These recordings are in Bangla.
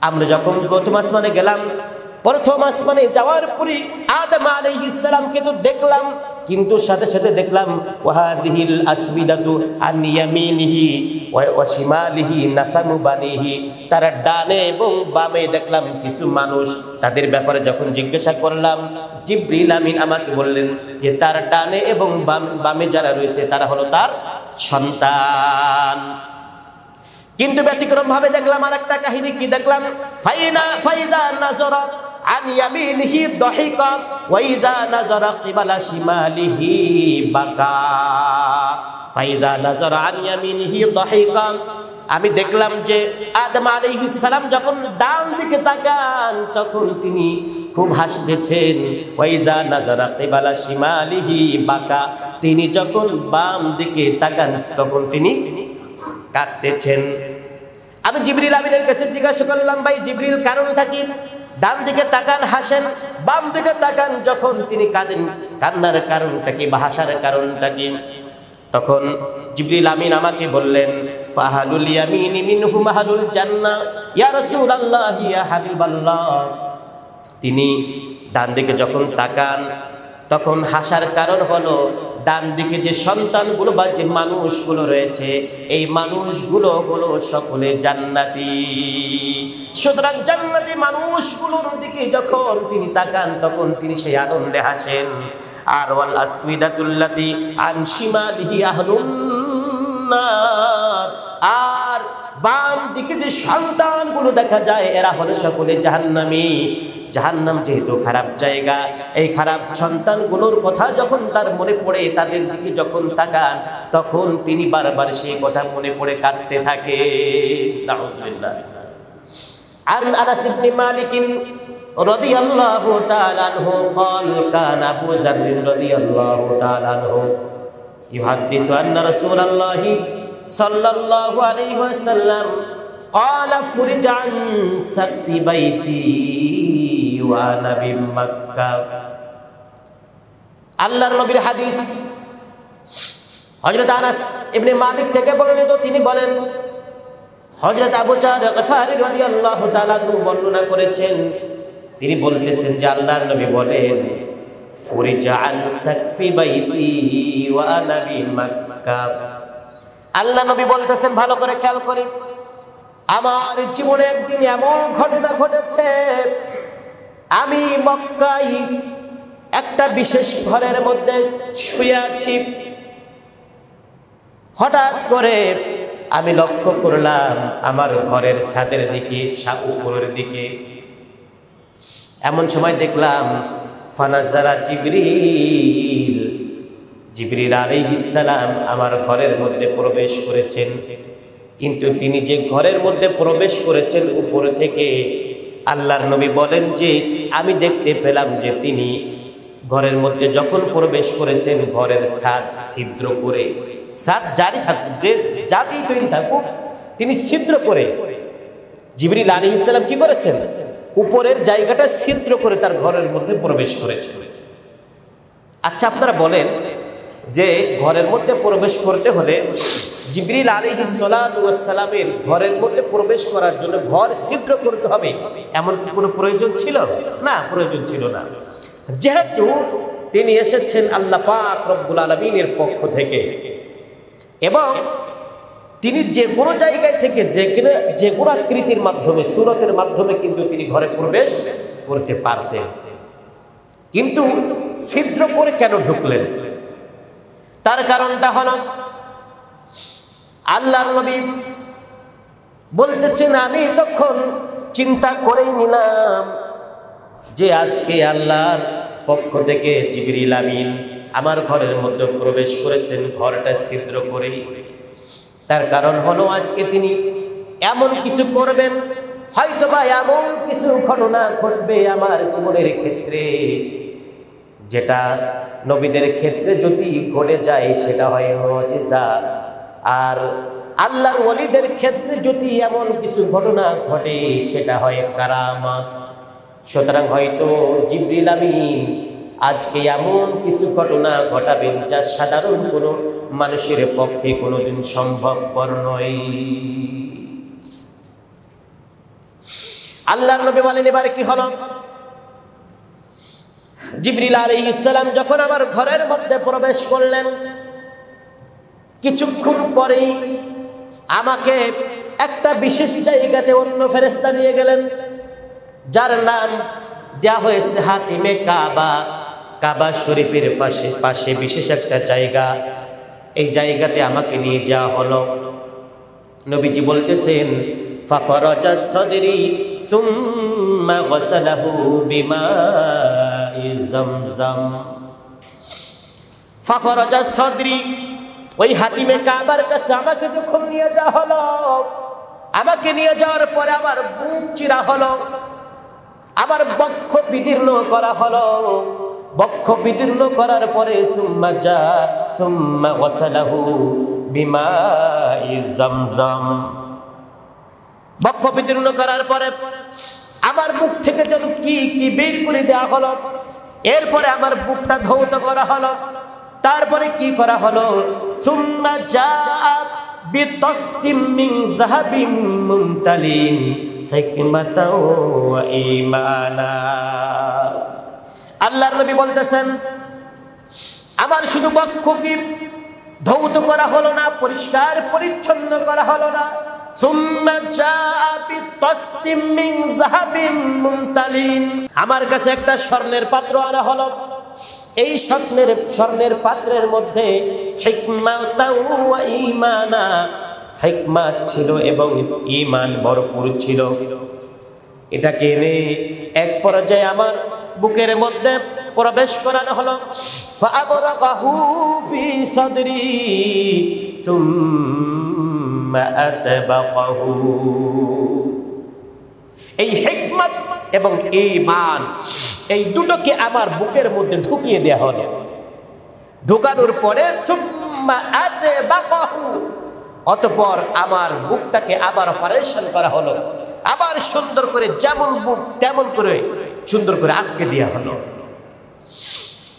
আমরা যখন প্রথম আসমানে গেলাম, প্রথম আসমানে যাওয়ার পরে আদম আলাইহিস সালামকে তো দেখলাম, কিন্তু সাথে সাথে দেখলাম ওয়াহাদিহিল আসবিদাতু আন ইয়ামিনিহি ওয়া শিমালিহি নাসামু বানিহি, তার ডানে এবং বামে দেখলাম কিছু মানুষ। তাদের ব্যাপারে যখন জিজ্ঞাসা করলাম, জিবরিল আমিন আমাকে বললেন যে তার ডানে এবং বামে যারা রয়েছে তারা হলো তার সন্তান। কিন্তু ব্যতিক্রম ভাবে দেখলাম আরেকটা কাহিনী। কি দেখলাম? ফাইদা নাযরা আন ইয়ামিনিহি দাহিকা ওয়া ইযা নাযরা কিবালা শিমালিহি বাকা। ফাইদা নাযরা আন ইয়ামিনিহি দাহিকা, আমি দেখলাম যে আদম আলাইহিস সালাম যখন ডান দিকে তাকান তখন তিনি খুব হাসতেছেন। ওয়া ইযা নাযরা কিবালা শিমালিহি বাকা, তিনি যখন বাম দিকে তাকান তখন তিনি কাঁদতেছেন। আমি জিবরিল আমিনের কাছে জিজ্ঞাসা করলাম, ভাই জিবরিল কারণটা কি? ডান দিকে তাকান হাসেন, বাম দিকে তাকান যখন তিনি কাঁদেন, কান্নার কারণটা কি বা হাসার কারণটা কি? তখন জিবরিল আমিন আমাকে বললেন, ফাহালুল ইয়ামিনি মিনহু মাহালুল জান্নাহ ইয়া রাসূলুল্লাহ ইয়া হাবিবাল্লাহ। তিনি ডান দিকে যখন তাকান তখন হাসার কারণ হলো ডান দিকে যে সন্তানগুলো বা যে মানুষগুলো রয়েছে এই মানুষগুলো হলো সকলে জান্নাতি। সুতরাং জান্নাতি মানুষগুলোর দিকে যখন তিনি তাকান তখন তিনি সেই আনন্দে হাসেন। আর ওয়াল আসমিদাতুল্লাতি আন শিমালিহি আহলুন নার, আর বাম দিকে যে সন্তানগুলো দেখা যায় এরা হলো সকলে জাহান্নামী। জাহান্নাম যেহেতু খারাপ জায়গা, এই খারাপ সন্তানগুলোর কথা যখন তার মনে পড়ে, তাদের দিকে যখন তাকান তখন তিনি বারবার সেই কথা মনে পড়ে কাঁদতে থাকে। নাউযুবিল্লাহ। আর আনাস ইবনে মালিক রাদিয়াল্লাহু তাআলা আনহু قال كان ابو ذر رضي الله تعالى عنه يحدث ان رسول الله صلى الله عليه وسلم قال فرج عن سقف بيتي وانا بمكة। আল্লাহর নবীর হাদিস হযরত আনাস ইবনে মালিক থেকে বর্ণিত। তিনি বলেন, হযরত আবু জার গফারি রাদিয়াল্লাহু তাআলা বর্ণনা করেছেন, তিনি বলতেছেন যে আল্লাহর নবী বলেন, ফুরিজা আন সাকফি বাইতি ওয়া আনা বিমাক্কা। আল্লাহ নবী বলতেছেন, ভালো করে খেয়াল করি, আমার জীবনে একদিন এমন ঘটনা ঘটেছে, আমি মক্কায় একটা বিশেষ ঘরের মধ্যে শুয়ে আছি। হঠাৎ করে আমি লক্ষ্য করলাম আমার ঘরের ছাদের দিকে, উপরের দিকে। এমন সময় দেখলাম ফানাজারা জিবরিল আলাইহিস সালাম আমার ঘরের মধ্যে প্রবেশ করেছেন। কিন্তু তিনি যে ঘরের মধ্যে প্রবেশ করেছেন উপর থেকে, আল্লাহর নবী বলেন যে আমি দেখতে পেলাম যে তিনি ঘরের মধ্যে যখন প্রবেশ করেছেন ঘরের ছাদ ছিদ্র করে, ছাদ জারি থাকুক, যে জাতি তৈরি থাকুক, তিনি ছিদ্র করে, জিবরিল আলাইহিস সালাম কি করেছেন? উপরের জায়গাটা ছিদ্র করে তার ঘরের মধ্যে প্রবেশ করেছেন। আচ্ছা, আপনারা বলেন যে ঘরের মধ্যে প্রবেশ করতে হলে জিবরিল আলাইহিস সালাতু ওয়াস সালামের ঘরের মধ্যে প্রবেশ করার জন্য ঘর ছিদ্র করতে হবে এমন কি কোনো প্রয়োজন ছিল? না, প্রয়োজন ছিল না। যেহেতু তিনি এসেছেন আল্লাহ পাক রব্বুল আলামিনের পক্ষ থেকে এবং তিনি যে কোনো জায়গায় থেকে যে কোনো আকৃতির মাধ্যমে, সূরতের মাধ্যমে কিন্তু তিনি ঘরে প্রবেশ করতে পারতেন। কিন্তু ছিদ্র করে কেন ঢুকলেন? তার কারণটা হলো আল্লাহর নবী বলতেছেন, আমি তখন চিন্তা করেই নিলাম যে আজকে আল্লাহর পক্ষ থেকে জিবরিল আমিন আমার ঘরের মধ্যে প্রবেশ করেছেন ঘরটা ছিদ্র করেই। তার কারণ হলো আজকে তিনি এমন কিছু করবেন, হয়তোবা এমন কিছু ঘটনা ঘটবে আমার জীবনের ক্ষেত্রে যেটা নবীদের ক্ষেত্রে যদি ঘটে যায় সেটা হয় মুজিজা, আর আল্লাহর ওলিদের ক্ষেত্রে যদি এমন কিছু ঘটনা ঘটে সেটা হয় কারামাত। সুতরাং হয়তো জিবরিল আমিন আজকে এমন কিছু ঘটনা ঘটাবেন যা সাধারণ কোনো মানুষের পক্ষে কোনোদিন সম্ভবপর নয়। আল্লাহর নবী বলেন এবারে কি হলো? জিবরিল আলাইহিস সালাম যখন আমার ঘরের মধ্যে প্রবেশ করলেন, কিছুক্ষণ পরেই আমাকে একটা বিশেষ জায়গাতে অন্য ফেরেশতা নিয়ে গেলেন, যার নাম দেয়া হয়েছে হাতিমে কাবা। কাবা শরীফের পাশে বিশেষ একটা জায়গা, এই জায়গাতে আমাকে নিয়ে যাওয়া হলো। নবীজি বলতেছেন, ফাফরাজা সাদরি সুম্মা গাসালাহু বিমাই জামজাম। ফাফরাজা সাদরি, ওই হাতিমে কাবার কাছে আমাকে যখন নিয়ে যাওয়া হলো, আমাকে নিয়ে যাওয়ার পরে আমার বুক চিরা হলো, আমার বক্ষ বিদীর্ণ করা হলো। বক্ষ বিদীর্ণ করার পরে সুম্মা গাসালাহু বিমাই জামজাম। বক্ষ বিদীর্ণ করার পরে আমার মুখ থেকে যেন কি কি বের করে দেওয়া হলো। এরপরে আমার বুকটা ধৌত করা হলো। তারপরে কি করা হলো? সুম্মা জাআ বিতাসতিম মিন যাহাবিন মুমতালিন হিকমাতাও ওয়া ঈমানা। আল্লাহর নবী বলতেছেন, আমার শুধু বক্ষকে ধৌত করা হলো না, পরিষ্কার পরিচ্ছন্ন করা হলো না, সুম্মা জাআ বিতাসতিম মিন যাহাবিন মুমতালিন, আমার কাছে একটা স্বর্ণের পাত্র আনা হলো। এই স্বর্ণের পাত্রের মধ্যে হিকমাতাও ওয়া ঈমানা, হিকমত ছিল এবং ঈমান ভরপুর ছিল। এটাকে এনে এক পর্যায়ে আমার বুকের মধ্যে প্রবেশ করানো হলো। ফাআবরাকাহু ফি সাদরি সুম্মা আতবাকাহু। এই হিকমত এবং ঈমান এই দুটোকে আমার বুকের মধ্যে ঢুকিয়ে দেয়া হলো। ঢুকানোর পরে সুম্মা আতবাকাহু, অতঃপর আমার বুকটাকে আবার অপারেশন করা হলো। আবার সুন্দর করে যেমন বুক তেমন করে সুন্দর করে আটকে দেওয়া হলো।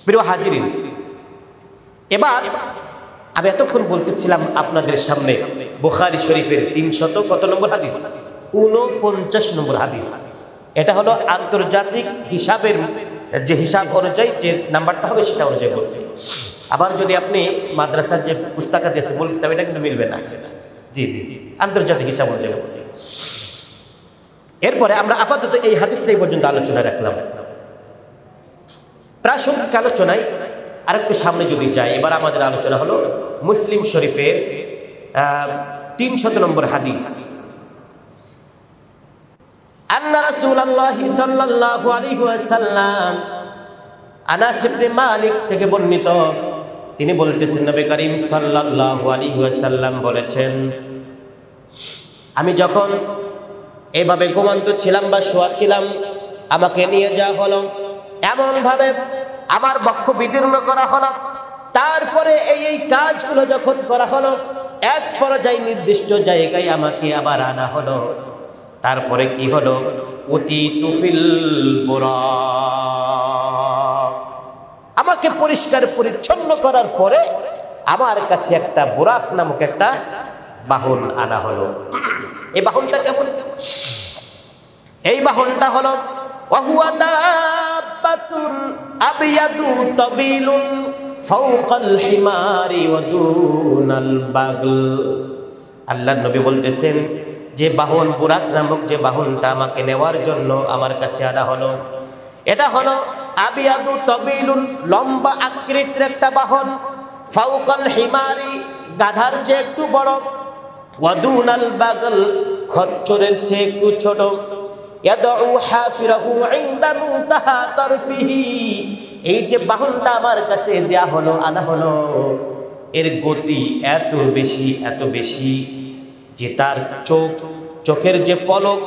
প্রিয় হাজিরিন, এবার আমি এতক্ষণ বলতেছিলাম আপনাদের সামনে বুখারী শরীফের 300 কত নম্বর হাদিস? 49 নম্বর হাদিস। এটা হলো আন্তর্জাতিক হিসাবের যে হিসাব অনুযায়ী যে নাম্বারটা হবে সেটা অনুযায়ী বলছি। আবার যদি আপনি মাদ্রাসার যে পুস্তকাতে আছে বলতে এটা কিন্তু মিলবে না। জি জি জি, আন্তর্জাতিক হিসাব অনুযায়ী বলছি। এরপরে আমরা আপাতত এই হাদিসটাই পর্যন্ত আলোচনা রাখলাম। প্রাসঙ্গিক আলোচনায় আরেকটু সামনে যদি যাই, এবার আমাদের আলোচনা হলো মুসলিম শরীফের 300 নম্বর হাদিস। আন্না রাসূলুল্লাহ সাল্লাল্লাহু আলাইহি ওয়াসাল্লাম, আনাস ইবনে মালিক থেকে বর্ণিত, তিনি বলতেছেন নবী করিম সাল্লাল্লাহু আলাইহি ওয়াসাল্লাম বলেছেন, আমি যখন এইভাবে ঘুমন্ত ছিলাম বা শোয়া ছিলাম, আমাকে নিয়ে যাওয়া হলো, এমন ভাবে আমার বক্ষ বিদীর্ণ করা হলো। তারপরে এই কাজগুলো যখন করা হলো, এক পর্যায়ে নির্দিষ্ট জায়গায় আমাকে আবার আনা হলো। তারপরে কি হলো? উতিতু ফিল বুরাক, আমাকে পরিষ্কার পরিচ্ছন্ন করার পরে আমার কাছে একটা বুরাক নামক একটা বাহন আনা হলো। এই বাহনটা কেমন? এই বাহনটা হলো ওয়াহুয়া দাব্বাতুন আবিয়াদু তাবিলুন ফাওকাল হিমারি ওয়া দুনাল বাগল। আল্লাহর নবী বলতেছেন, যে বাহন বুরাক নামক যে বাহনটা আমাকে নেওয়ার জন্য আমার কাছে আনা হলো, এটা হলো আবিয়াদু তাবিলুন, লম্বা আকৃতির একটা বাহন, ফাওকাল হিমারি, গাধার চেয়ে একটু বড়, ওয়া দুনাল বাগল, খচ্চরের চেয়ে একটু ছোট, ইয়াদউ হাফিরাহু ইনদা মুনতাহা তারফিহি। এই যে বাহনটা আমার কাছে দেয়া হলো, আনা হলো, এর গতি এত বেশি যে তার চোখের যে পলক,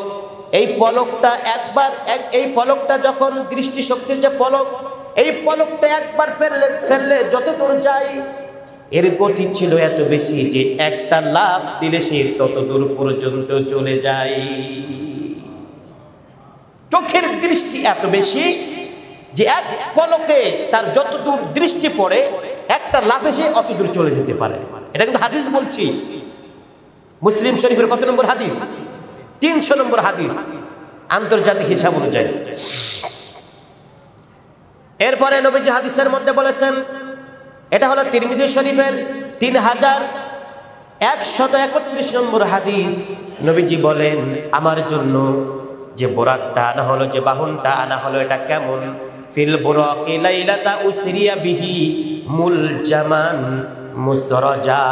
এই পলকটা এই পলকটা যখন দৃষ্টিশক্তির যে পলক, এই পলকটা একবার ফেললে যত দূর যায়, এর গতি ছিল এত বেশি যে একটা লাফ দিলে সে তত দূর পর্যন্ত চলে যায়। চোখের দৃষ্টি এত বেশি যে এক পলকে তার যত দূর দৃষ্টি পড়ে, একটা লাফে সে অত দূর চলে যেতে পারে। এটা কিন্তু হাদিস বলছি, মুসলিম শরীফের কত নম্বর হাদিস? 300 নম্বর হাদিস। আন্তর্জাতিক হিসাব অনুযায়ী। এরপরে নবীজি হাদিসের মধ্যে বলেছেন, এটা হলো তিরমিজি শরীফের 3131 নম্বর হাদিস। নবীজি বলেন, আমার জন্য যে বোরাকটা আনা হলো, যে বাহনটা আনা হলো, এটা কেমন? ফিল বুরাকি লাইলাতা উসরিয়া বিহি মুলজামান মুসরাজা।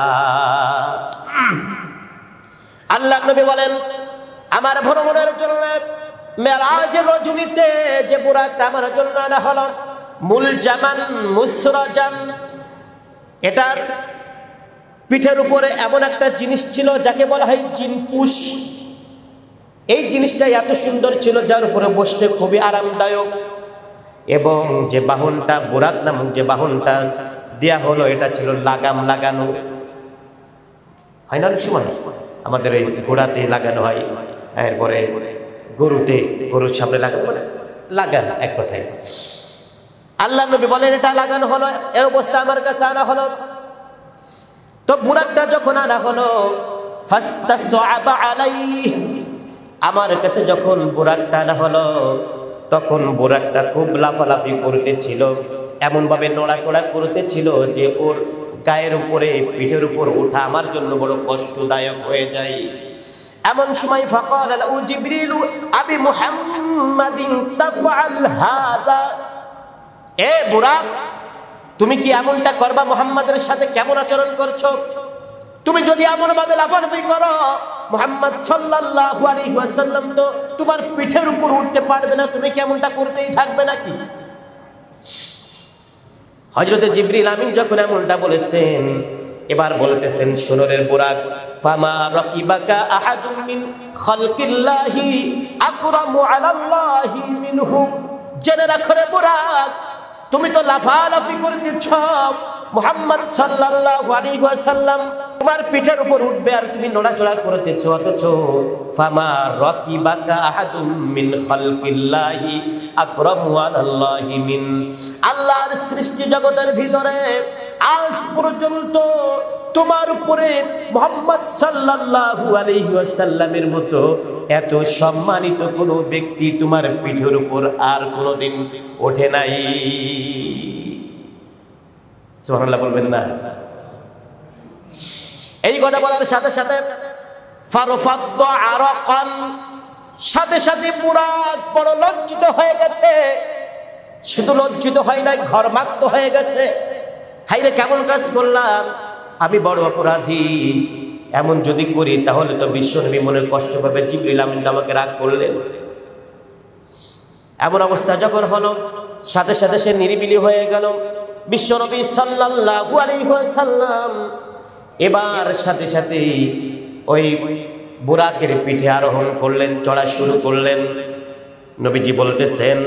আল্লাহ নবী বলেন, আমার ভ্রমণের জন্য মেরাজের রজনীতে যে বুরাকটা আমার জন্য আনা হলো, মুলজামান মুসরাজান, এটার পিঠের উপরে এমন একটা জিনিস ছিল যাকে বলা হয় জিনপুশ। এই জিনিসটা এত সুন্দর ছিল যার উপরে বসতে খুবই আরামদায়ক। এবং যে বাহনটা, বুরাক নামক যে বাহনটা দেয়া হলো, এটা ছিল লাগাম লাগানো। হয় না অনেক সময় আমাদের এই ঘোড়াতে লাগানো হয়, এরপরে গরুর সামনে লাগানো, লাগান এক কথায়। আল্লাহ নবী বলেন, এটা লাগানো হলো, এই অবস্থা আমার কাছে আনা হলো। তো বুরাকটা যখন আনা হলো, ফাস্তাসআবা আলাইহি, আমার কাছে যখন বুরাকটা আনা হলো, তখন বুরাকটা খুব লাফালাফি করতেছিল, এমনভাবে নড়াচড়া করতেছিল যে ওর গায়ের উপরে, পিঠের উপর ওঠা আমার জন্য বড় কষ্টদায়ক হয়ে যায়। এমন সময় ফাকাল লাহু জিবরিলু আবি মুহাম্মাদিন তাফআল হাযা, এ বুরাক, তুমি কি এমনটা করবা? মুহাম্মাদের সাথে কেমন আচরণ করছো? তুমি যদি এমন ভাবে লাফালাফি করো, মুহাম্মদ সাল্লাল্লাহু আলাইহি ওয়াসাল্লাম তো তোমার পিঠের উপর উঠতে পারবে না, তুমি কেমনটা করতেই থাকবে নাকি? হযরত জিবরিল আমিন যখন এমনটা বলেছেন, এবার বলতেছেন, শোনো রে বুরাক, ফামা রাকিবাকা আহাদুম মিন খালকিল্লাহি আকরামু আলাল্লাহি মিনহু, জেনে রাখো রে বুরাক, তুমি তো লাফালাফি করতেছ, মুহাম্মদ সাল্লাল্লাহু আলাইহি ওয়াসাল্লাম তোমার পিঠের উপর উঠবে আর তুমি নড়াচড়া করতেছ, অথচ ফামা রাকিবাকা আহাদুম মিন খালকিল্লাহি আকরামু আলাল্লাহি মিন, আল্লাহর সৃষ্টি জগতের ভিতরে আজ পর্যন্ত তোমার উপরে মুহাম্মদ সাল্লাল্লাহু আলাইহি ওয়াসাল্লামের মতো এত সম্মানিত কোনো ব্যক্তি তোমার পিঠের উপর আর কোনোদিন ওঠে নাই। সুবহানাল্লাহ বলবেন না? এই কথা বলার সাথে সাথে ফারফাদ আরাকান, সাথে সাথে বুরাক বড় লজ্জিত হয়ে গেছে। শুধু লজ্জিত হয় নাই, ঘরমাক্ত হয়ে গেছে। হাইরে, কেমন কাজ করলাম, আমি বড় অপরাধী, এমন যদি করি তাহলে তো বিশ্বনবী মনে কষ্ট পাবে। জিবরিল আমিন আমাকে রাগ করলেন। এমন অবস্থা যখন হলো, সাথে সাথে সে নিরিবিলি হয়ে গেল। বিশ্বনবী সাল্লাল্লাহু আলাইহি ওয়াসাল্লাম এবার সাথে সাথে ওই বুরাকের পিঠে আরোহণ করলেন, চড়া শুরু করলেন। নবীজি বলতেছেন,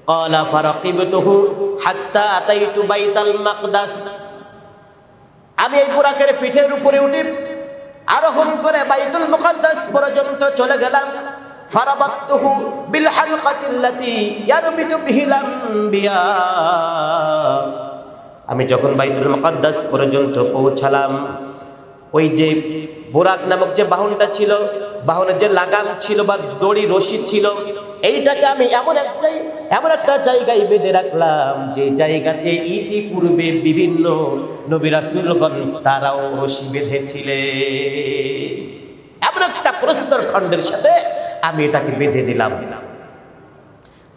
ক্বালা ফারাকিবতুহু হাত্তা আতাইতু বাইতাল মাকদাস, আমি এই বুরাকের পিঠের উপরে উঠে আরোহণ করে বাইতুল মুকাদ্দাস পর্যন্ত চলে গেলাম। ফারাবাতুহু বিল হালকাতিল্লাতি ইয়ারবিতু বিহিল আম্বিয়া, আমি যখন বাইতুল মুকাদ্দাস পর্যন্ত পৌঁছালাম, ওই যে বুরাক নামক যে বাহনটা ছিল, বাহনের যে লাগাম ছিল বা দড়ি রশি ছিল, এইটাকে আমি এমন একটা জায়গায় বেঁধে রাখলাম যে জায়গাতে ইতিপূর্বে বিভিন্ন নবী রাসূলগণ তারাও রশি বেঁধেছিলেন। এমন একটা প্রস্তর খণ্ডের সাথে আমি এটাকে বেঁধে দিলাম।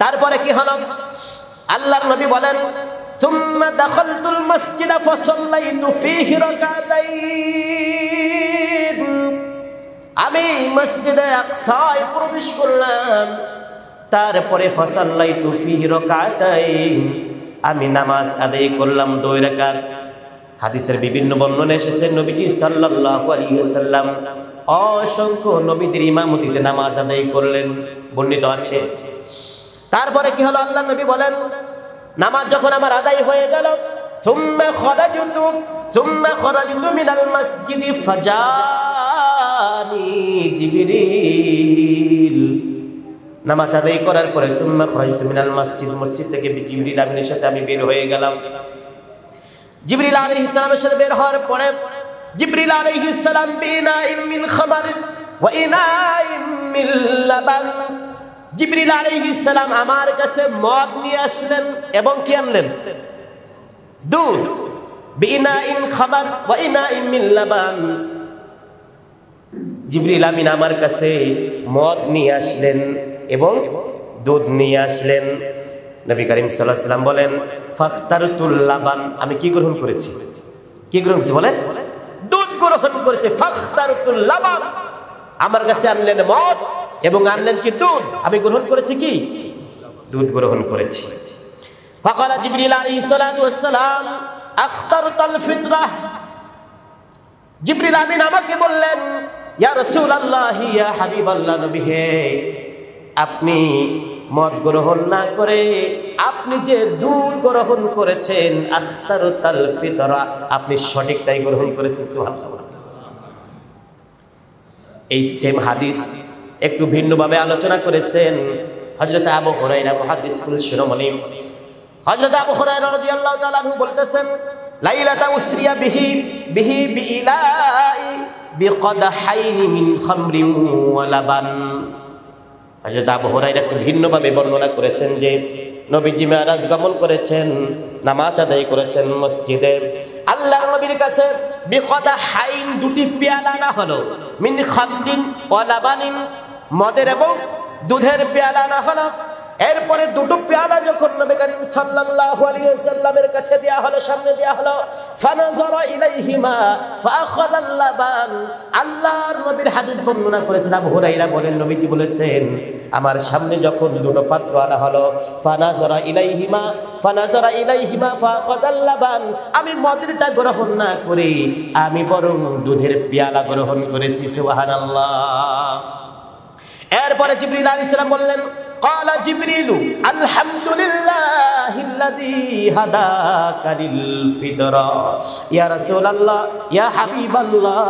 তারপরে কি হলো? আল্লাহর নবী বলেন, সুম্মা দাখালতুল মসজিদা ফাসাল্লাইতু ফীহি রাকাতাইন, আমি মসজিদে আকসায় প্রবেশ করলাম। তারপরে ফাসাল্লাইতু ফীহি রাকাতাইন, আমি নামাজ আদায় করলাম 2 রাকাত। হাদিসের বিভিন্ন বর্ণনা এসেছে, নবীজি সাল্লাল্লাহু আলাইহি ওয়াসাল্লাম অসংখ্য নবীদের ইমামতিতে নামাজ আদায় করলেন, বর্ণিত আছে। তারপরে কি হলো? আল্লাহ নবী বলেন, নামাজ যখন আমার আদায় হয়ে গেল, সুম্মা খারাজতু মিনাল মসজিদি ফাজানি জিবরিল, নামাজ আদায় করার পরে সুম্মা খারাজতু মিনাল মসজিদ, মসজিদ থেকে জিবরিল আমিনের সাথে আমি বের হয়ে গেলাম। জিবরিল আলাইহিস সালামের সাথে বের হওয়ার পরে জিবরিল আলাইহিস সালাম বিনাইম মিন খামার ওয়া ইনাইম মিন লাবান, জিবরিল আলাইহিস সালাম আমার কাছে মদ নিয়ে আসলেন এবং কি আনলেন? দুধ। বিনাইন খামার ওয়া ইনাইন মিন লাবান। জিবরিল আমিন আমার কাছে মদ নিয়ে আসলেন এবং দুধ নিয়ে আসলেন। নবী করিম সাল্লাল্লাহু আলাইহি সাল্লাম বলেন ফাখতারতুল লাবান, আমি কি গ্রহণ করেছি? কি গ্রহণ করেছি বলেন? দুধ গ্রহণ করেছে। ফাখতারতুল লাবান, আমার কাছে আনলেন মদ এবং আনলেন কি? দুধ। আমি গ্রহণ করেছি কি? দুধ গ্রহণ করেছি। ফাকালা জিবরিল আলাইহিস সালাতু ওয়াস সালাম আখতারতাল ফিতরাহ। জিবরিল আমিন আমাকে বললেন ইয়া রাসূলুল্লাহ ইয়া হাবিবাল্লাহ, নবী হে, আপনি মদ গ্রহণ না করে আপনি যে দুধ গ্রহণ করেছেন, আখতারতাল ফিতরা, আপনি সঠিকটাই গ্রহণ করেছেন। সুবহানাল্লাহ। এই সেম হাদিস একটু ভিন্নভাবে আলোচনা করেছেন হযরত আবু হুরায়রা মুহাদ্দিসুল শিরোমণি। হযরত আবু হুরায়রা রাদিয়াল্লাহু তাআলা আনহু বলতেছেন লাইলাতা উসরিয়া বিহি বিইলাই বিকদাহাইন মিন খামরিন ওয়া লাবান। হযরত আবু হুরায়রা একটু ভিন্নভাবে বর্ণনা করেছেন যে নবীজি মিরাজ গমন করেছেন, নামাজ আদায় করেছেন মসজিদে। আল্লাহর নবীর কাছে বিকদাহাইন, দুটি পেয়ালা আনা হলো, মিন খামরিন ওয়া লাবানিন, মদের এবং দুধের পেয়ালা আনা হলো। এরপরে দুটো পেয়ালা যখন নবী করিম সাল্লাল্লাহু আলাইহি ওয়াসাল্লামের কাছে দেয়া হলো, সামনে দেয়া হলো, ফানাযারা ইলাইহিমা ফাআখাযাল লাবান। আল্লাহর নবীর হাদিস বর্ণনা করেছেন আবু হুরায়রা বলেন নবীজি বলেছেন আমার সামনে যখন দুটো পাত্র আনা হলো, ফানাযারা ইলাইহিমা ফাআখাযাল লাবান, আমি মদেরটা গ্রহণ না করে আমি বরং দুধের পেয়ালা গ্রহণ করেছি। সুবহানাল্লাহ। এরপরে জিবরিল আলাইহিস সালাম বললেন ক্বালা জিবরিলু আলহামদুলিল্লাহিল্লাযী হাদাকা লিল ফিতরা। ইয়া রাসূলুল্লাহ, ইয়া হাবিবাল্লাহ,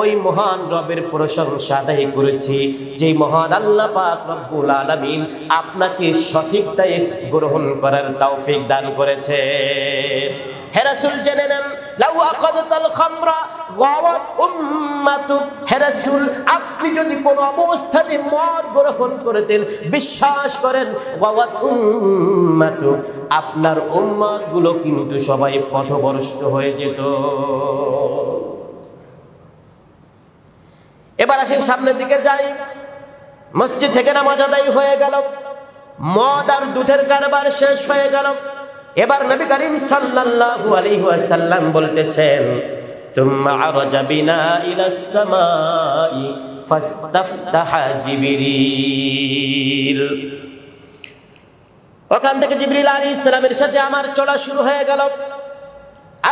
ওই মহান রবের প্রশংসা আদায় করেছি যেই মহান আল্লাহ পাক রব্বুল আলামিন আপনাকে সঠিকটাই গ্রহণ করার তৌফিক দান করেছেন। হে রাসূল জেনে নেন, লাউ আখাযাতাল খামরা গাওয়াত উম্মাতুক, হে রাসূল আপনি যদি কোন অবস্থাতে মদ গ্রহণ করতেন, বিশ্বাস করেন গাওয়াত উম্মাতুক, আপনার উম্মতগুলো কিন্তু সবাই পথভ্রষ্ট হয়ে যেত। এবার আসেন সামনের দিকে যাই। মসজিদ থেকে নামাজ আদায় হয়ে গেল, মদ আর দুধের কারবার শেষ হয়ে গেল। এবার নবী করিম সাল্লাল্লাহু আলাইহি ওয়াসাল্লাম বলতেছেন সুম্মা আরাজা বিনা ইলাস সামাই ফাস্তাফতাহা জিবরিল। ওখান থেকে জিবরিল আলাইহিস সালামের সাথে আমার চলা শুরু হয়ে গেল।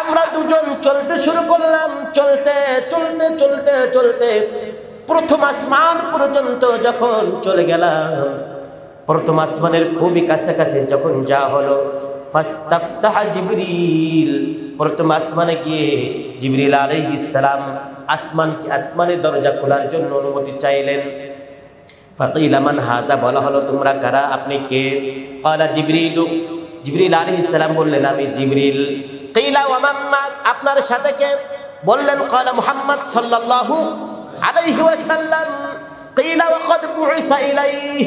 আমরা দুজন চলতে শুরু করলাম। চলতে চলতে চলতে চলতে প্রথম আসমান পর্যন্ত যখন চলে গেলাম, প্রথম আসমানের খুবই কাছাকাছি যখন যা হলো, ফাস্তাফতাহা জিবরিল, প্রথম আসমানে গিয়ে জিবরিল আলাইহিস সালাম আসমানের দরজা খোলার জন্য অনুমতি চাইলেন। ফাকিলা মান হাযা, বলা হলো তোমরা কারা, আপনি কে? ক্বালা জিবরিল, জিবরিল আলাইহিস সালাম বললেন আমি জিবরিল। কিলা ওয়া মান মাক, আপনার সাথে কে? বললেন ক্বালা মুহাম্মদ সাল্লাল্লাহু আলাইহি ওয়াসাল্লাম। কিলা ওয়া ক্বাদ বুইসা ইলাইহি,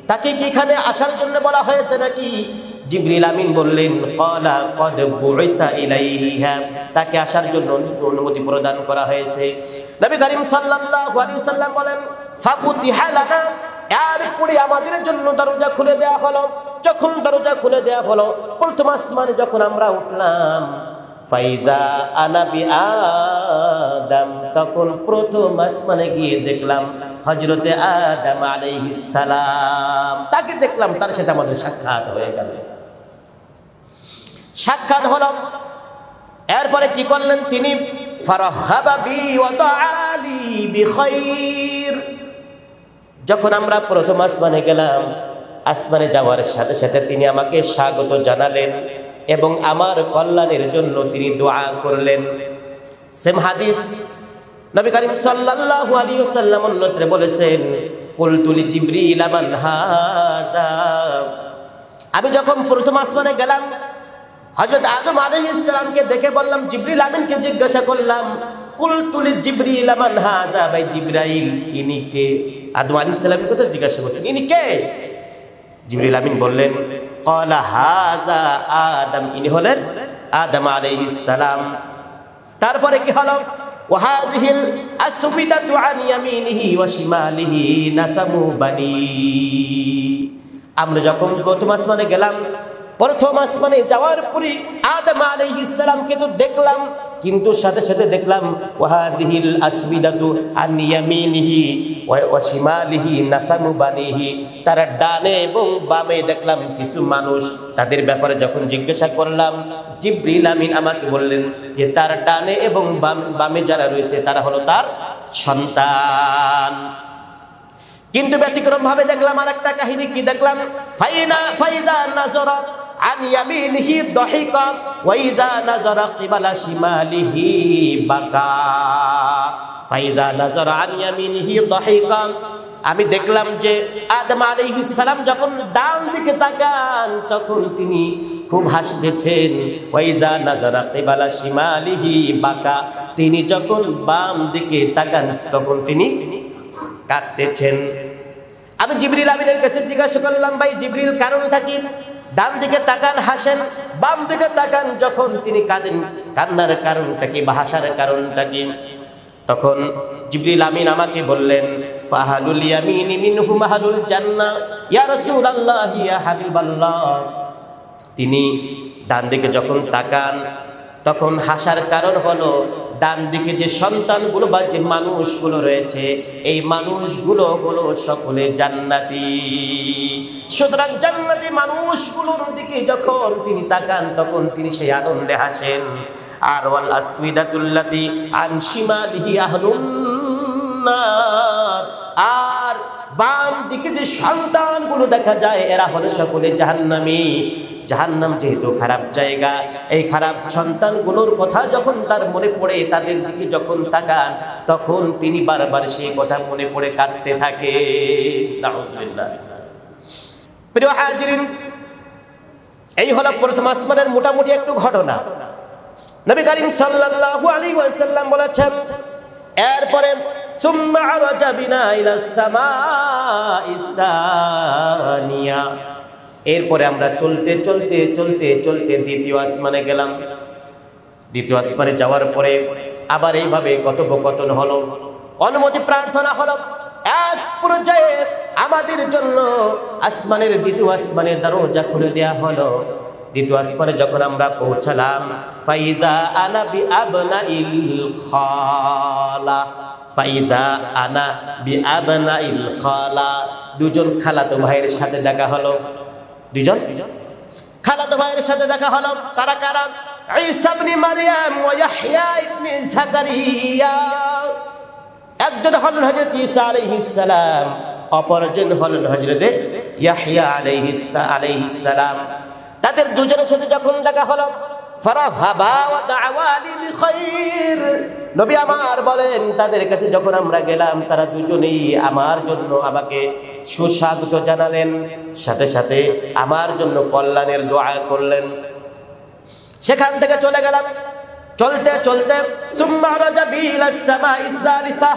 তাকে কি এখানে আসার জন্য বলা হয়েছে নাকি? জিবরিল আমিন বললেন ক্বালা ক্বাদ বুইসা ইলাইহি, তাকে আসার জন্য অনুমতি প্রদান করা হয়েছে। নবী করিম সাল্লাল্লাহু আলাইহি ওয়াসাল্লাম বলেন ফাফুতিহা লানা, এরপরে আমাদের জন্য দরজা খুলে দেয়া হলো। যখন দরজা খুলে দেয়া হলো, প্রথম আসমানে যখন আমরা উঠলাম, ফাইজা আনা বি আদম, তখন প্রথম আসমানে গিয়ে দেখলাম হযরতে আদম আলাইহিস সালাম, তাকে দেখলাম, তার সাথে আমাদের সাক্ষাৎ হয়ে গেল। সাক্ষাৎ হলো, এরপরে কি করলেন তিনি? ফারহাবা বি ওয়া তাআলি বিখাইর। যখন আমরা প্রথম আসমানে গেলাম, আসমানে যাওয়ার সাথে সাথে তিনি আমাকে স্বাগত জানালেন এবং আমার কল্যাণের জন্য তিনি দোয়া করলেন। সেম হাদিস নবী করিম সাল্লাল্লাহু আলাইহি ওয়াসাল্লাম অন্যত্র বলেছেন কুলতু লি জিবরিল মান হাযা, আমি যখন প্রথম আসমানে গেলাম হযরত আদম আলাইহিস সালামকে দেখে বললাম, জিবরিল আমিনকে জিজ্ঞাসা করলাম কুলতু লি জিবরিল মান হাযা, ভাই জিবরাইল ইনি কে? আদম আলাইহিস সালামের কথা জিজ্ঞাসা করছেন, ইনি কে? জিবরিল আমিন বললেন, ক্বালা হাযা আদম, ইনি হলেন আদম আলাইহিস সালাম। তারপরে কি হলো? ওয়াহাযিহিল আসবিদাতু আন ইয়ামিনিহি ওয়া শিমালিহি নাসামু বানি। আমরা যখন প্রথম আসমানে গেলাম, প্রথম আসমানে যাওয়ার পরে আদম আলাইহিস সালামকে তো দেখলাম, কিন্তু সাথে সাথে দেখলাম ওয়াহাযিহিল আসবিদাতু আন ইয়ামিনিহি ওয়া শিমালিহি নাসামু বানিহি। তার ডানে এবং বামে দেখলাম কিছু মানুষ। তাদের ব্যাপারে যখন জিজ্ঞাসা করলাম, জিবরিল আমিন আমাকে বললেন যে তার ডানে এবং বামে যারা রয়েছে তারা হলো তার সন্তান। কিন্তু ব্যতিক্রম ভাবে দেখলাম আরেকটা কাহিনী। কি দেখলাম? ফাইদা নাযরা আন ইয়ামিনিহি দাহিকা ওয়া ইযা নাযরা কিবালা শিমালিহি বাকা। ফাইদা নাযরা আন ইয়ামিনিহি দাহিকা, আমি দেখলাম যে আদম আলাইহিস সালাম যখন ডান দিকে তাকান তখন তিনি খুব হাসতেছেন। ওয়া ইযা নাযরা কিবালা শিমালিহি বাকা, তিনি যখন বাম দিকে তাকান তখন তিনি কাঁদতেছেন। আমি জিবরিল আমিনের কাছে জিজ্ঞাসা করলাম, ভাই জিবরিল কারণটা কি? ডান দিকে তাকান হাসেন, বাম দিকে তাকান যখন তিনি কাঁদেন, কান্নার কারণটা কি বা হাসার কারণটা কি? তখন জিবরিল আমিন আমাকে বললেন, ফাহালুল ইয়ামিনি মিনহু মাহালুল জান্নাহ ইয়া রাসূলুল্লাহ ইয়া হাবিবাল্লাহ। তিনি ডান দিকে যখন তাকান তখন হাসার কারণ হলো ডান দিকে যে সন্তানগুলো বা যে মানুষগুলো রয়েছে এই মানুষগুলো হলো সকলে জান্নাতি। সুতরাং জান্নাতি মানুষগুলোর দিকে যখন তিনি তাকান তখন তিনি সেই আনন্দে হাসেন। আর ওয়াল আসমিদাতুল্লাতি আন শিমালিহি আহলুন নার, আর বাম দিকে যে সন্তানগুলো দেখা যায় এরা হলো সকলে জাহান্নামী। জাহান্নাম যেহেতু খারাপ জায়গা, এই খারাপ সন্তানগুলোর কথা যখন তার মনে পড়ে, তাদের দিকে যখন তাকান তখন তিনি বারবার সেই কথা মনে পড়ে কাঁদতে থাকে। নাউজুবিল্লাহ। প্রিয় হাজিরিন, এই হলো প্রথম আসমানের মোটামুটি একটু ঘটনা। নবী করিম সাল্লাল্লাহু আলাইহি ওয়াসাল্লাম বলেছেন, এরপরে সুম্মা আরাজা বিনা ইলাস সামাইস সানিয়া, এরপরে আমরা চলতে চলতে চলতে চলতে দ্বিতীয় আসমানে গেলাম। দ্বিতীয় আসমানে যাওয়ার পরে আবার এইভাবে কথোপকথন হলো, অনুমতি প্রার্থনা হলো। এক পর্যায়ে আমাদের জন্য আসমানের দ্বিতীয় আসমানের দরজা খুলে দেয়া হলো। দ্বিতীয় আসমানে যখন আমরা পৌঁছালাম, ফাইজা আনা বি আবনাইল খালা, ফাইজা আনা বি আবনাইল খালা, দুজন খালাতো ভাইয়ের সাথে দেখা হলো। দুজন খালাতো ভাইয়ের সাথে দেখা হলো। তারা কারা? ঈসা ইবনে মারইয়াম ওয়া ইয়াহইয়া ইবনে যাকারিয়া। একজন হলেন হযরত ঈসা আলাইহিস সালাম, অপরজন হলেন হযরত ইয়াহইয়া আলাইহিস সালাম। তাদের দুজনের সাথে যখন দেখা হলো, ফারাহাবা ওয়া দাআওয়ালি বিখাইর, নবী আমার বলেন তাদের কাছে যখন আমরা গেলাম তারা দুজনেই আমার জন্য আমাকে সুস্বাগত জানালেন, সাথে সাথে আমার জন্য কল্যাণের দোয়া করলেন। সেখান থেকে চলে গেলাম। চলতে চলতে সুম্মা রাজা বিলাস সামাইস সালিসা,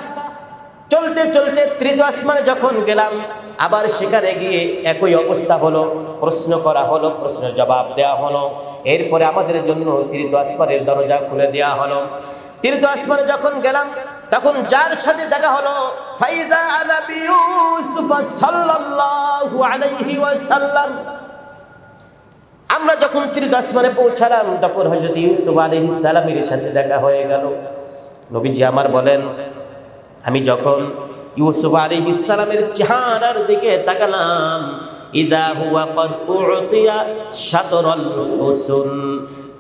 চলতে চলতে তৃতীয় আসমানে যখন গেলাম আবার সেখানে গিয়ে একই অবস্থা হলো। প্রশ্ন করা হলো, প্রশ্নের জবাব দেওয়া হলো। এরপরে আমাদের জন্য তৃতীয় আসমানের দরজা খুলে দেওয়া হলো। তৃতীয় আসমানে যখন গেলাম তখন যার সাথে দেখা হলো, ফাইজা নবী ইউসুফ সাল্লাল্লাহু আলাইহি ওয়াসাল্লাম। আমরা যখন তৃতীয় আসমানে পৌঁছালাম তখন হযরত ইউসুফ আলাইহিস সালামের সাথে দেখা হয়ে গেল। নবীজি আমার বলেন, আমি যখন ইউসুফ আলাইহিস সালামের চেহারার দিকে তাকালাম, ইযা হুয়া ক্বাদ উতিয়া শাতরাল হুসন,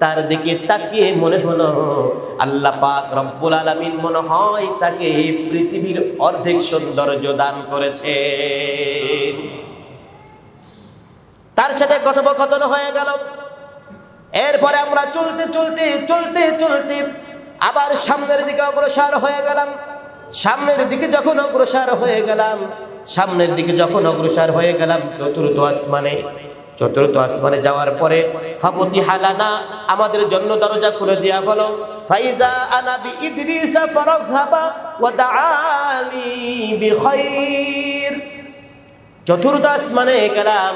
তার দিকে তাকিয়ে মনে হলো আল্লাহ পাক রব্বুল আলামিন মনে হয় তাকে পৃথিবীর অর্ধেক সৌন্দর্য দান করেছেন। তার সাথে কথোপকথন হয়ে গেল। এরপরে আমরা চলতে চলতে চলতে চলতে আবার সামনের দিকে অগ্রসর হয়ে গেলাম। সামনের দিকে যখন অগ্রসর হয়ে গেলাম চতুর্থ আসমানে চতুর্থ আসমানে যাওয়ার পরে ফাফতিহা লানা, আমাদের জন্য দরজা খুলে দেয়া হলো। ফাইজা আনা বি ইদ্রিস ফারহাবা ওয়া দাআলি বিখাইর। চতুর্থ আসমানে গেলাম,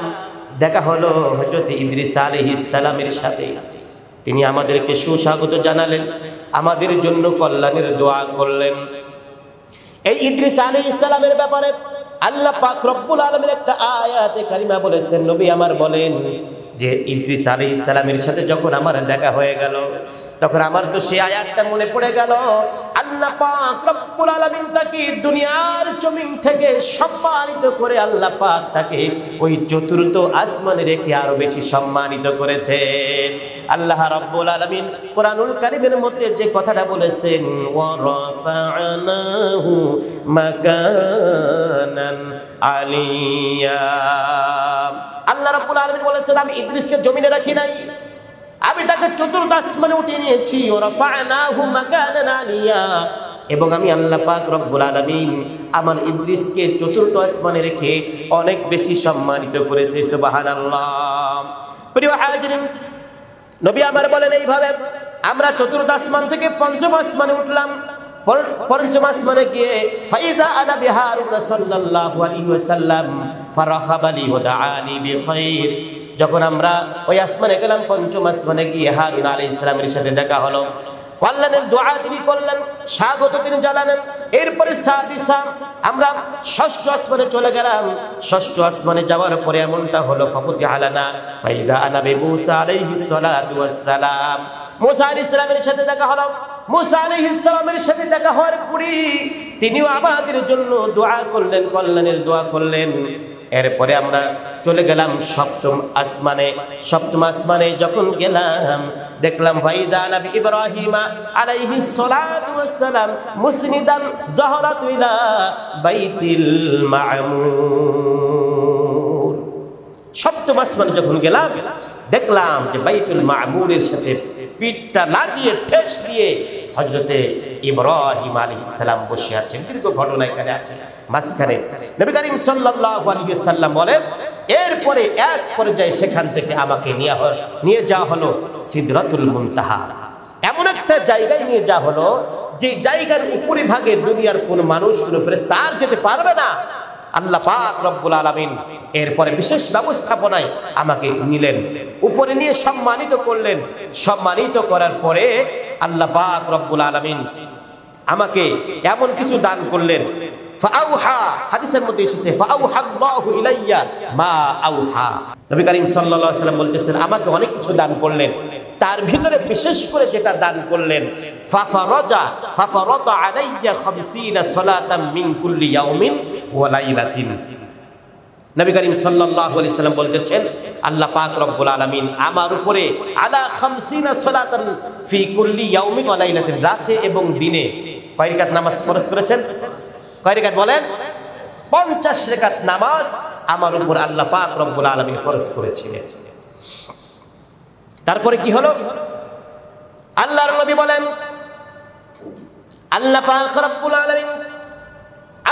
দেখা হলো হযরত ইদ্রিস আলাইহিস সালামের সাথে। তিনি আমাদেরকে সুস্বাগত জানালেন, আমাদের জন্য কল্যাণের দোয়া করলেন। এই ইদ্রিস আলাইহিস সালামের ব্যাপারে আল্লাহ পাক রব্বুল আলামিন একটা আয়াতে কারিমা বলেছেন, নবী আমার বলেন যে ইদ্রিস আলাইহিস সালামের সাথে যখন আমার দেখা হয়ে গেল, তখন আমার তো সেই আয়াতটা মনে পড়ে গেল। আল্লাহ পাক রব্বুল আলামিন তাকে দুনিয়ার জমিন থেকে সম্মানিত করে আল্লাহ পাক তাকে ওই চতুর্থ আসমানে রেখে আরো বেশি সম্মানিত করেছেন। আল্লাহ রাব্বুল আলামিন কোরআনুল কারীমের মধ্যে যে কথাটা বলেছেন, ওয়া রাফা'নাহু মাকানান আলিয়া। আল্লাহ রাব্বুল আলামিন বলেছেন, আমি ইদ্রিসকে জমিনে রাখি নাই, আমি তাকে চতুর্থ আসমানে উঠিয়ে নিয়েছি। ওয়া রাফা'নাহু মাকানান আলিয়া, এবং আমি আল্লাহ পাক রব্বুল আলামিন আমার ইদ্রিসকে চতুর্থ আসমানে রেখে অনেক বেশি সম্মানিত করেছি। সুবহানাল্লাহ। প্রিয় হাজিরিন, নবী আমার বলেন এইভাবে আমরা চতুর্থ আসমান থেকে পঞ্চম আসমানে উঠলাম। পঞ্চম আসমানে গিয়ে ফাইজা আনা বিহারুন সাল্লাল্লাহু আলাইহি ওয়াসাল্লাম ফারাহাবা লি ওয়া দাআনি বিখাইর। যখন আমরা ওই আসমানে গেলাম, পঞ্চম আসমানে গিয়ে হারুন আলাইহিস সালামের সাথে দেখা হলো, কল্যাণের দোয়া তিনি করলেন, স্বাগত তিনি জানালেন। এরপরে সাদিসা আমরা ষষ্ঠ আসমানে চলে গেলাম। ষষ্ঠ আসমানে যাওয়ার পরে এমনটা হলো, ফাফতিহা লানা ফাইজা আনা বিমূসা আলাইহিস সালাতু ওয়াস সালাম। মূসা আলাইহিস সালামের সাথে দেখা হলো। মূসা আলাইহিস সালামের সাথে দেখা হওয়ার পরে তিনিও আমাদের জন্য দোয়া করলেন, কল্যাণের দোয়া করলেন। এরপরে আমরা চলে গেলাম সপ্তম আসমানে। সপ্তম আসমানে যখন গেলাম, দেখলাম ফাইজা নবী ইব্রাহিম আলাইহিস সালাতু ওয়াস সালাম মুসনিদান যাহরাতু ইলা বাইতিল মা'মুর। সপ্তম আসমানে যখন গেলাম, দেখলাম যে বাইতুল মা'মুরের সাথে পিঠটা লাগিয়ে ঠেস দিয়ে হযরতে ইব্রাহিম আলাইহিস সালাম বসে আছেন। দীর্ঘ ঘটনা এখানে আছে মাঝখানে। নবী করিম সাল্লাল্লাহু আলাইহি ওয়াসাল্লাম বলেন, এরপরে এক পর্যায়ে সেখান থেকে আমাকে নিয়ে যাওয়া হলো সিদরাতুল মুনতাহা। এমন একটা জায়গায় নিয়ে যাওয়া হলো যে জায়গার উপরি ভাগে দুনিয়ার কোন মানুষ, কোন ফেরেশতা আর যেতে পারবে না। আল্লাহ পাক রব্বুল আলামিন এরপরে বিশেষ ব্যবস্থাপনায় আমাকে নিলেন, উপরে নিয়ে সম্মানিত করলেন। সম্মানিত করার পরে আল্লাহ পাক রব্বুল আলামিন আমাকে এমন কিছু দান করলেন। ফাআউহা, হাদিসের মধ্যে এসেছে ফাআউহাল্লাহু ইলাইয়া মা আউহা। নবী করিম সাল্লাল্লাহু আলাইহি ওয়াসাল্লাম বলতেছেন, আমাকে অনেক কিছু দান করলেন, তার ভিতরে বিশেষ করে যেটা দান করলেন, ফাফারাদা আলাইয়া 50 সালাতাম মিন কুল্লি ইয়াউমিন ওয়া লাইলাতিন। নবী করিম সাল্লাল্লাহু আলাইহি ওয়াসাল্লাম বলতেছেন, আল্লাহ পাক রব্বুল আলামিন আমার উপরে আলা 50 সালাতান ফি কুল্লি ইয়াউমিন ওয়া লাইলাতিন, রাতে এবং দিনে কয় রাকাত নামাজ ফরজ করেছেন? কয় রাকাত বলেন? 50 রাকাত নামাজ আমার উপর আল্লাহ পাক রব্বুল আলামিন ফরজ করেছিলেন। তারপরে কি হলো? আল্লাহর নবী বলেন, আল্লাহ পাক রব্বুল আলামিন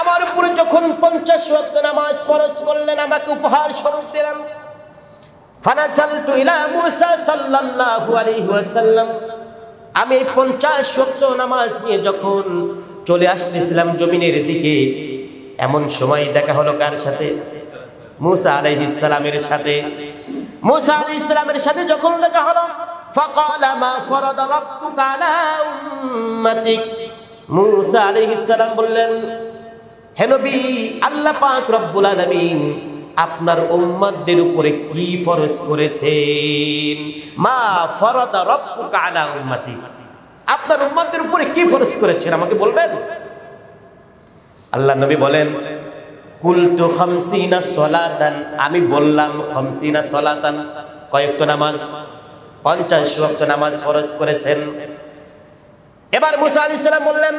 আমার উপরে যখন 50 ওয়াক্ত নামাজ ফরজ করলেন, আমাকে উপহার স্বরূপ দিলেন। ফানাজালতু ইলা মূসা সাল্লাল্লাহু আলাইহি ওয়াসাল্লাম, আমি এই 50 ওয়াক্ত নামাজ নিয়ে যখন চলে আসতেছিলাম জমিনের দিকে, এমন সময় দেখা হলো কার সাথে? মূসা আলাইহিস সালামের সাথে। মূসা আলাইহিস সালামের সাথে যখন দেখা হলো, ফাকালা মা ফারাদা রাব্বুকা আলা উম্মাতিক। মূসা আলাইহিস সালাম বললেন, হে নবী, আল্লাহ পাক রব্বুল আলামিন আপনার উম্মতদের উপরে কি ফরজ করেছেন? মা ফারাদা রাব্বুকা আলা উম্মাতিক, আপনার উম্মতদের উপরে কি ফরজ করেছেন আমাকে বলবেন? আল্লাহ নবী বলেন, কুলতু 50 সালাতান, আমি বললাম 50 সালাতান, কয়েকটা নামাজ? 50 ওয়াক্ত নামাজ ফরজ করেছেন। এবার মূসা আলাইহিস সালাম বললেন,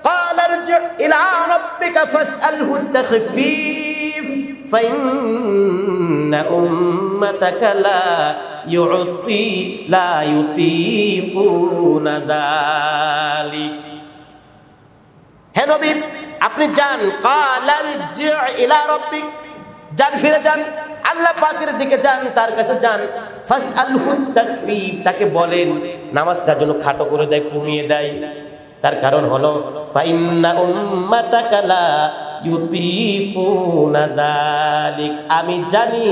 ক্বালা ইরজি ইলা রাব্বিকা ফাসআলহু আত-তাখফীফ ফাইন্না উম্মাতাকা লা ইউতীকুনা যালিক। হে নবী, আপনি যান, ক্বালা ইরজি ইলা রাব্বিক, যান, ফিরে যান, আল্লাহ পাকের দিকে যান, তার কাছে যান। ফাসআলহু তাখফীফ, তাকে বলেন নামাজটা যেন খাটো করে দেয়, কমিয়ে দেয়। তার কারণ হলো ফাইন্না উম্মাতাকা লা ইউতিকুনা যালিক, আমি জানি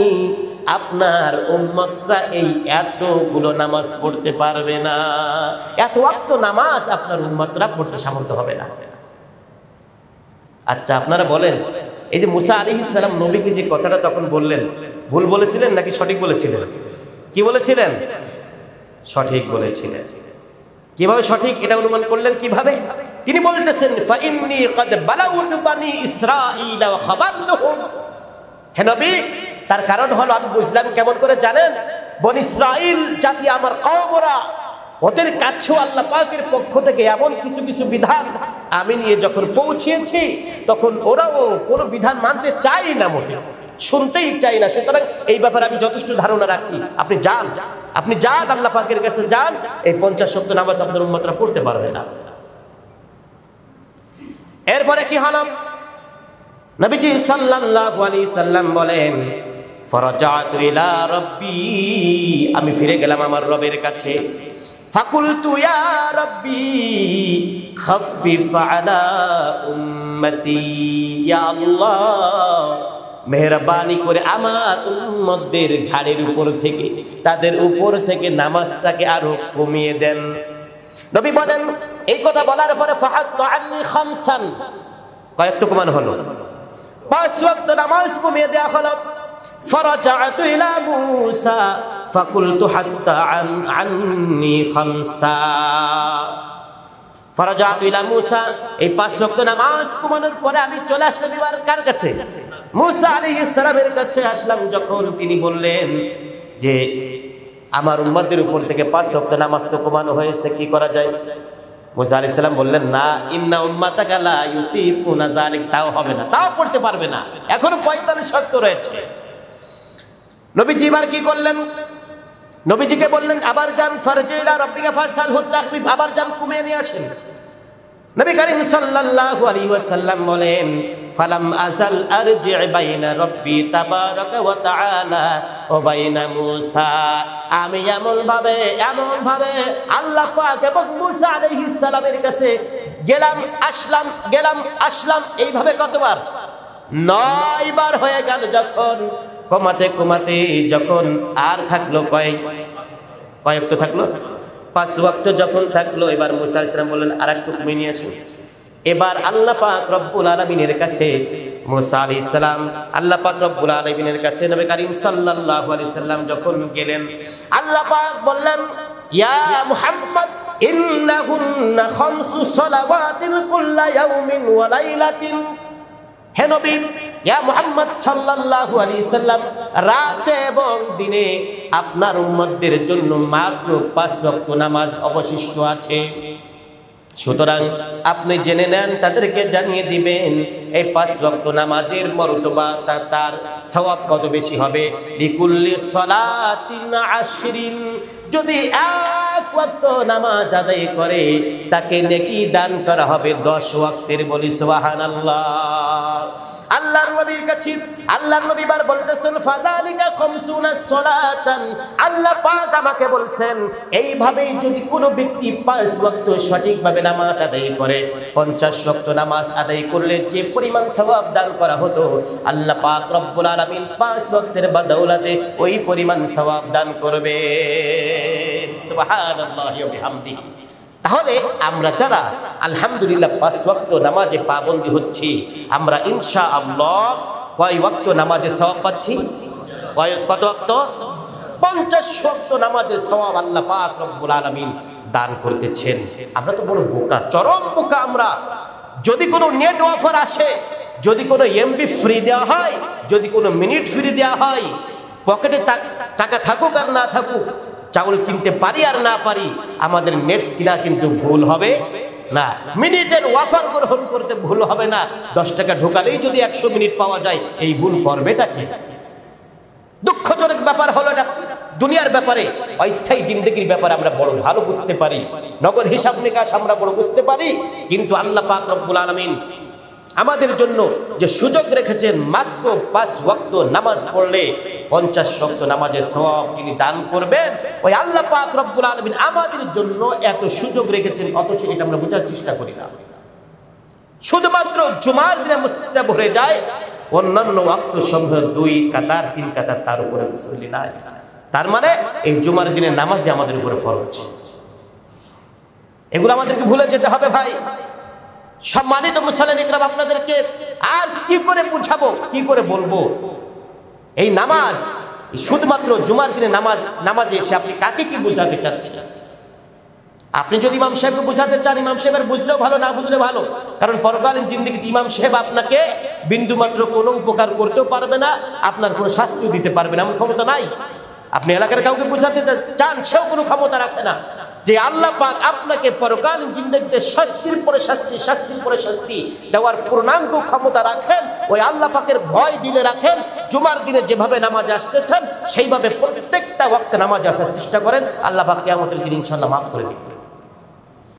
আপনার উম্মতরা এই এতগুলো নামাজ পড়তে পারবে না, এত ওয়াক্ত নামাজ আপনার উম্মতরা পড়তে সামর্থ্য হবে না। আচ্ছা আপনারা বলেন, এই যে মুসা আলাইহিস সালাম নবীকে যে কথাটা তখন বললেন, ভুল বলেছিলেন নাকি সঠিক বলেছিলেন? কি বলেছিলেন? সঠিক বলেছিলেন। কিভাবে সঠিক এটা অনুমান করলেন কিভাবে? তিনি বলতেছেন ফাইন্নী ক্বাদ বালাউতু বানি ইসরাঈলা ওয়া খাবারতুহুম, হে নবী তার কারণ হলো আমি বুঝলাম কেমন করে জানেন, বনি ইসরাঈল জাতি আমার কওমরা, ওদের কাছেও আল্লাহ পাকের পক্ষ থেকে এমন কিছু কিছু বিধান আমি নিয়ে যখন পৌঁছেছি তখন ওরাও কোনো বিধান মানতে চাই না, মোটে শুনতেই চাই না। সুতরাং এই ব্যাপারে আমি যথেষ্ট ধারণা রাখি, আপনি যান, আপনি যান আল্লাহ পাকের কাছে যান, এই 50 ওয়াক্ত নামাজ আপনার উম্মতরা পড়তে পারবে না। এরপরে কি হলো? নবীজি সাল্লাল্লাহু আলাইহি সাল্লাম বলেন ফারাজাতু ইলা রাব্বি, আমি ফিরে গেলাম আমার রবের কাছে। ফাকুলতু ইয়া রাব্বি খাফফিফ আলা উম্মতি, ইয়া আল্লাহ মেহেরবানি করে আমার উম্মতদের ঘাড়ের উপর থেকে, তাদের উপর থেকে নামাজটাকে আরো কমিয়ে দেন। নবী বলেন এই কথা বলার পরে ফাহাত্তু আন্নি খামসান, কয়েকটা কমানো হলো, 5 ওয়াক্ত নামাজ কমিয়ে দেয়া হলো। ফারাজাতু ইলা মূসা ফাকুলতু হাত্তা আন্নি খামসা, ফারাজাতু ইলা মূসা, এই 5 ওয়াক্ত নামাজ কমানোর পরে আমি চলে আসলাম এবার কার কাছে? মূসা আলাইহিস সালামের কাছে আসলাম। যখন তিনি বললেন যে আমার উম্মতদের উপর থেকে 5 ওয়াক্ত নামাজ তো কমানো হয়েছে, কি করা যায়? মূসা আলাইহিস সালাম বললেন না, ইন্না উম্মাতাকা লা ইউতিকুনা যালিক, তাও হবে না, তাও পড়তে পারবে না, এখনো 45 ওয়াক্ত রয়েছে। নবীজি এবার কি করলেন? নবীজিকে বললেন আবার যান, ফারজি ইলা রাব্বিকা ফাসআলহু তাখফিফ, আবার যান কমিয়ে নিয়ে আসেন। নবী করিম সাল্লাল্লাহু আলাইহি ওয়াসাল্লাম বলেন ফালাম আযাল আরজি বাইনা রাব্বি তাবারাকা ওয়া তাআলা ওয়া বাইনা মূসা, আমি এমন ভাবে আল্লাহ পাক এবং মূসা আলাইহিস সালামের কাছে গেলাম আসলাম, এইভাবে কতবার? 9 বার হয়ে গেল। যখন কমাতে যখন আর থাকলো কয়েক তো থাকলো 5 ওয়াক্ত যখন থাকলো, এবার মূসা আলাইহিস সালাম বললেন আর একটু কমিয়ে নিয়ে আসেন। এবার আল্লাহ পাক রব্বুল আলামিনের কাছে মূসা আলাইহিস সালাম আল্লাহ পাক রব্বুল আলামিনের কাছে নবী করিম সাল্লাল্লাহু আলাইহি সাল্লাম যখন গেলেন, আল্লাহ পাক বললেন ইয়া মুহাম্মদ ইন্নাহুন্না খামসু সালাওয়াতিন কুল্লা ইয়াউমিন ওয়া লাইলাতিন, হে নবী ইয়া মুহাম্মদ সাল্লাল্লাহু আলাইহি সাল্লাম, রাতে এবং দিনে আপনার উম্মতদের জন্য মাত্র 5 ওয়াক্ত নামাজ অবশিষ্ট আছে। সুতরাং আপনি জেনে নেন, তাদেরকে জানিয়ে দিবেন এই 5 ওয়াক্ত নামাজের মর্তবা, তার সওয়াব কত বেশি হবে। লিকুল্লি সালাতিন আশরিন, যদি 1 ওয়াক্ত নামাজ আদায় করে তাকে নেকি দান করা হবে 10 ওয়াক্তের। বলি সুবহানাল্লাহ। আল্লাহর নবীর কাছে আল্লাহর নবী বার বলতেছেন ফাযালিকা 50 সালাতান, আল্লাহ পাক আমাকে বলছেন এইভাবেই যদি কোনো ব্যক্তি 5 ওয়াক্ত সঠিকভাবে নামাজ আদায় করে, 50 ওয়াক্ত নামাজ আদায় করলে যে পরিমাণ সওয়াব দান করা হতো, আল্লাহ পাক রব্বুল আলামিন 5 ওয়াক্তের বদৌলতে ওই পরিমাণ সওয়াব দান করবে। সুবহানাল্লাহি ওয়া বিহামদিহি। তাহলে আমরা যারা আলহামদুলিল্লাহ 5 ওয়াক্ত নামাজে পাবন্দি হচ্ছি, আমরা ইনশাআল্লাহ কয় ওয়াক্ত নামাজে সওয়াব পাচ্ছি? কত ওয়াক্ত? 50 ওয়াক্ত নামাজে সওয়াব আল্লাহ পাক রব্বুল আলামিন দান করতেছেন। আমরা তো বড় বোকা, চরম বোকা আমরা। যদি কোনো নেট অফার আসে, যদি কোনো এমবি ফ্রি দেওয়া হয়, যদি কোনো মিনিট ফ্রি দেওয়া হয়, পকেটে টাকা থাকুক আর না থাকুক, চাউল কিনতে পারি আর না পারি, আমাদের নেট কিনা কিন্তু ভুল হবে না, মিনিটের অফার গ্রহণ করতে ভুল হবে না। 10 টাকা ঢোকালেই যদি 100 মিনিট পাওয়া যায়, এই ভুল করবেটা কি? দুঃখজনক ব্যাপার হলো না। দুনিয়ার ব্যাপারে, অস্থায়ী জিন্দেগির ব্যাপারে আমরা বড় ভালো বুঝতে পারি, নগদ হিসাব নিকাশ আমরা বড় বুঝতে পারি, কিন্তু আল্লাহ পাক রব্বুল আলামিন আমাদের জন্য যে সুযোগ রেখেছেন, মাত্র 5 ওয়াক্ত নামাজ পড়লে 50 ওয়াক্ত নামাজের সওয়াব যিনি দান করবেন, ওই আল্লাহ পাক রব্বুল আলামিন আমাদের জন্য এত সুযোগ রেখেছেন, অথচ এটা আমরা বোঝার চেষ্টা করি না। শুধুমাত্র জুমার দিনে মসজিদটা ভরে যায়, অন্যান্য ওয়াক্ত সমূহ 2 কাতার 3 কাতার তার উপরে মুসল্লি নাই। তার মানে এই জুমার দিনে নামাজই আমাদের উপরে ফরজ। এগুলো আমাদেরকে ভুলে যেতে হবে ভাই। সম্মানিত মুসল্লিন ইকরাম, আপনাদেরকে আর কি করে বুঝাবো, কি করে বলবো? এই নামাজ শুধুমাত্র জুমার দিনে নামাজে এসে আপনি কাকে কি বোঝাতে চাচ্ছেন? আপনি যদি ইমাম সাহেবকে বোঝাতে চান, ইমাম সাহেবের বুঝলেও ভালো, না বুঝলে ভালো। কারণ পরকালীন জিন্দেগিতে ইমাম সাহেব আপনাকে বিন্দুমাত্র কোনো উপকার করতেও পারবে না, আপনার কোনো শাস্তিও দিতে পারবে না, এমন ক্ষমতা নাই। আপনি এলাকার কাউকে বোঝাতে চান, সেও কোনো ক্ষমতা রাখে না। যে আল্লাহ পাক আপনাকে পরকালীন জিন্দেগিতে শাস্তির পরে শাস্তি, শাস্তির পরে শাস্তি দেওয়ার পূর্ণাঙ্গ ক্ষমতা রাখেন, ওই আল্লাহ পাকের ভয় দিলে রাখেন। জুমার দিনে যেভাবে নামাজে আসতেছেন সেইভাবে প্রত্যেকটা ওয়াক্তে নামাজে আসার চেষ্টা করেন। আল্লাহ পাক কিয়ামতের দিন ইনশাআল্লাহ মাফ করে দিবেন।